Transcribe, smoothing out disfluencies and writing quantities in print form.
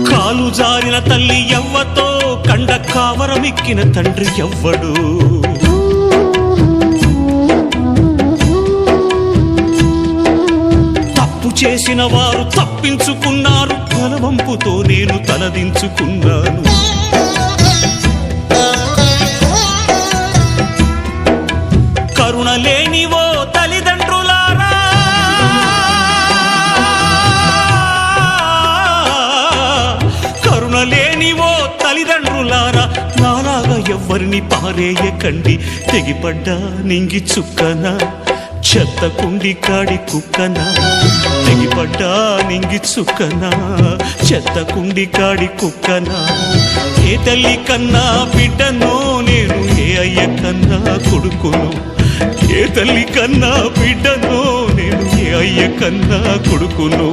కాలు జారిన తల్లి ఎవ్వతో కండ కావరమెక్కిన తండ్రి ఎవ్వడు. తప్పు చేసిన వారు తప్పించుకున్నారు, తలవంపుతో నేను తలదించుకున్నాను. కరుణ లేనివో తల్లిదండ్రులారా, కరుణ లేనివో తల్లిదండ్రులారా, నాలాగా ఎవ్వరిని పారేయకండి. తెగిపడ్డా నింగి చుక్కనా, చెత్త కుండి కాడి కుక్కనా. తెగిపడ్డా నింగి చుక్కనా, చెత్త కుండి కాడి కుక్కనా. ఏ తల్లి కన్నా బిడ్డనో నేను, ఏ అయ్య కన్నా కొడుకును. ఏ తల్లి కన్నా బిడ్డనో నేను, ఏ అయ్య కన్నా కొడుకును.